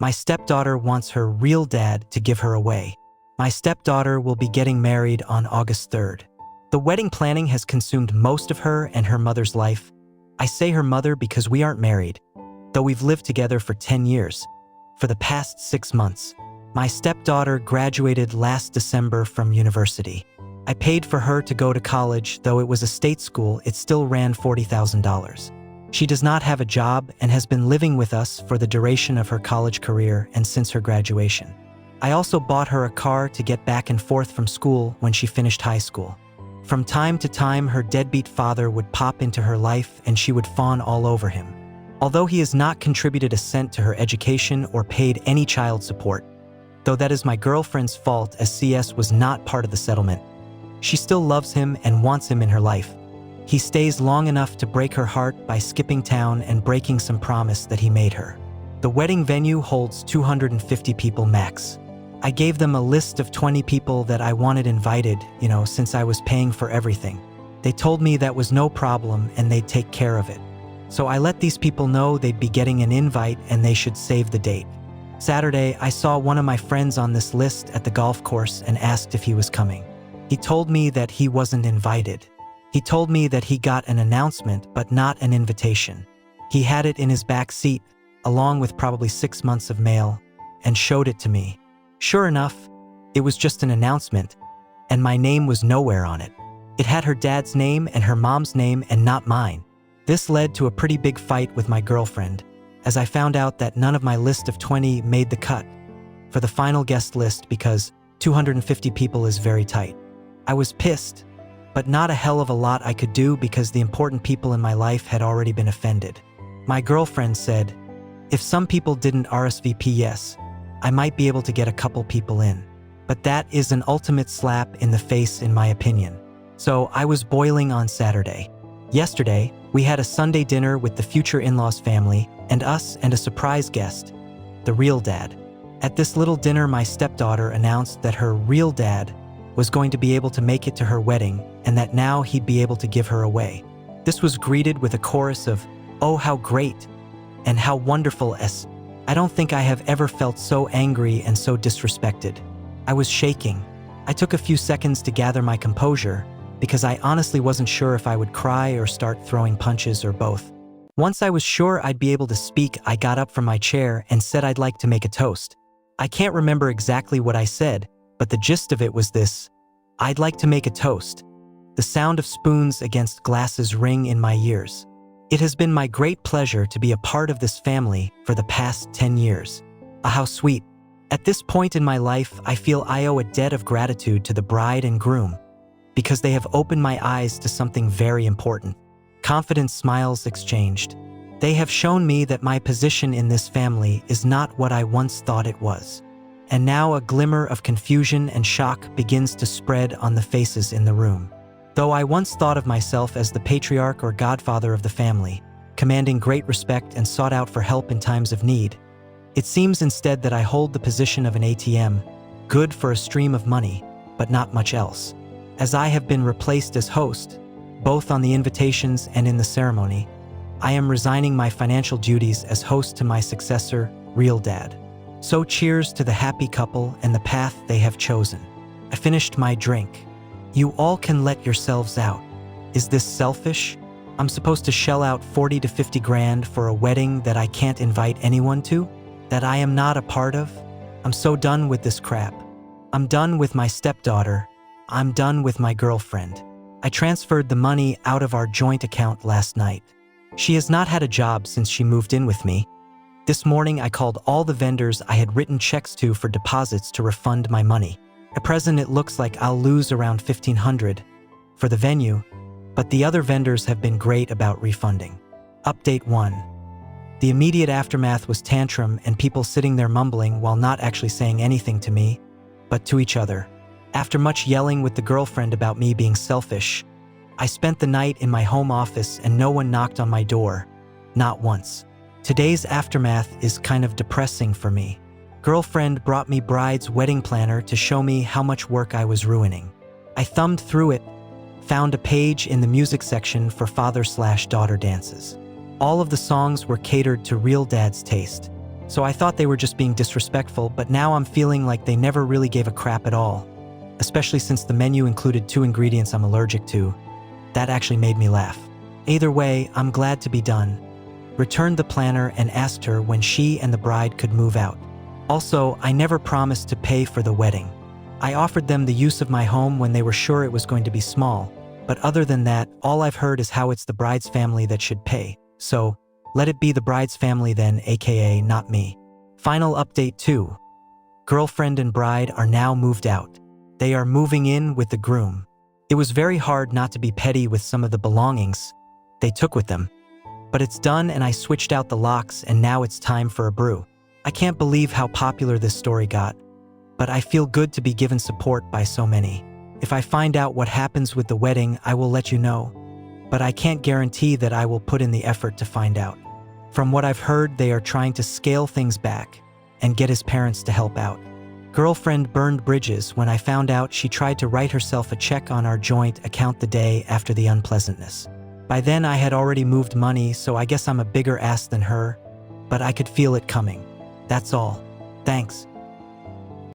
My stepdaughter wants her real dad to give her away. My stepdaughter will be getting married on August 3rd. The wedding planning has consumed most of her and her mother's life. I say her mother because we aren't married, though we've lived together for 10 years. For the past 6 months, my stepdaughter graduated last December from university. I paid for her to go to college, though it was a state school, it still ran $40,000. She does not have a job and has been living with us for the duration of her college career and since her graduation. I also bought her a car to get back and forth from school when she finished high school. From time to time, her deadbeat father would pop into her life and she would fawn all over him. Although he has not contributed a cent to her education or paid any child support, though that is my girlfriend's fault as CS was not part of the settlement, she still loves him and wants him in her life. He stays long enough to break her heart by skipping town and breaking some promise that he made her. The wedding venue holds 250 people max. I gave them a list of 20 people that I wanted invited, since I was paying for everything. They told me that was no problem and they'd take care of it. So I let these people know they'd be getting an invite and they should save the date. Saturday, I saw one of my friends on this list at the golf course and asked if he was coming. He told me that he wasn't invited. He told me that he got an announcement but not an invitation. He had it in his back seat, along with probably 6 months of mail, and showed it to me. Sure enough, it was just an announcement, and my name was nowhere on it. It had her dad's name and her mom's name and not mine. This led to a pretty big fight with my girlfriend, as I found out that none of my list of 20 made the cut for the final guest list because 250 people is very tight. I was pissed, but not a hell of a lot I could do because the important people in my life had already been offended. My girlfriend said, if some people didn't RSVP yes, I might be able to get a couple people in. But that is an ultimate slap in the face in my opinion. So I was boiling on Saturday. Yesterday, we had a Sunday dinner with the future in-laws family and us and a surprise guest, the real dad. At this little dinner, my stepdaughter announced that her real dad was going to be able to make it to her wedding and that now he'd be able to give her away. This was greeted with a chorus of, "Oh, how great," and "How wonderful," I don't think I have ever felt so angry and so disrespected. I was shaking. I took a few seconds to gather my composure because I honestly wasn't sure if I would cry or start throwing punches or both. Once I was sure I'd be able to speak, I got up from my chair and said I'd like to make a toast. I can't remember exactly what I said, but the gist of it was this: I'd like to make a toast. The sound of spoons against glasses ring in my ears. It has been my great pleasure to be a part of this family for the past 10 years. How sweet. At this point in my life, I feel I owe a debt of gratitude to the bride and groom because they have opened my eyes to something very important. Confident smiles exchanged. They have shown me that my position in this family is not what I once thought it was. And now a glimmer of confusion and shock begins to spread on the faces in the room. Though I once thought of myself as the patriarch or godfather of the family, commanding great respect and sought out for help in times of need, it seems instead that I hold the position of an ATM, good for a stream of money, but not much else. As I have been replaced as host, both on the invitations and in the ceremony, I am resigning my financial duties as host to my successor, real dad. So cheers to the happy couple and the path they have chosen. I finished my drink. You all can let yourselves out. Is this selfish? I'm supposed to shell out 40 to 50 grand for a wedding that I can't invite anyone to? That I am not a part of? I'm so done with this crap. I'm done with my stepdaughter. I'm done with my girlfriend. I transferred the money out of our joint account last night. She has not had a job since she moved in with me. This morning I called all the vendors I had written checks to for deposits to refund my money. At present, it looks like I'll lose around $1,500 for the venue, but the other vendors have been great about refunding. Update 1. The immediate aftermath was tantrum and people sitting there mumbling while not actually saying anything to me, but to each other. After much yelling with the girlfriend about me being selfish, I spent the night in my home office and no one knocked on my door, not once. Today's aftermath is kind of depressing for me. Girlfriend brought me bride's wedding planner to show me how much work I was ruining. I thumbed through it, found a page in the music section for father/daughter dances. All of the songs were catered to real dad's taste. So I thought they were just being disrespectful, but now I'm feeling like they never really gave a crap at all. Especially since the menu included 2 ingredients I'm allergic to. That actually made me laugh. Either way, I'm glad to be done. Returned the planner and asked her when she and the bride could move out. Also, I never promised to pay for the wedding. I offered them the use of my home when they were sure it was going to be small, but other than that, all I've heard is how it's the bride's family that should pay. So, let it be the bride's family then, aka not me. Final update 2. Girlfriend and bride are now moved out. They are moving in with the groom. It was very hard not to be petty with some of the belongings they took with them. But it's done and I switched out the locks and now it's time for a brew. I can't believe how popular this story got, but I feel good to be given support by so many. If I find out what happens with the wedding, I will let you know, but I can't guarantee that I will put in the effort to find out. From what I've heard, they are trying to scale things back and get his parents to help out. Girlfriend burned bridges when I found out she tried to write herself a check on our joint account the day after the unpleasantness. By then I had already moved money, so I guess I'm a bigger ass than her, but I could feel it coming. That's all. Thanks.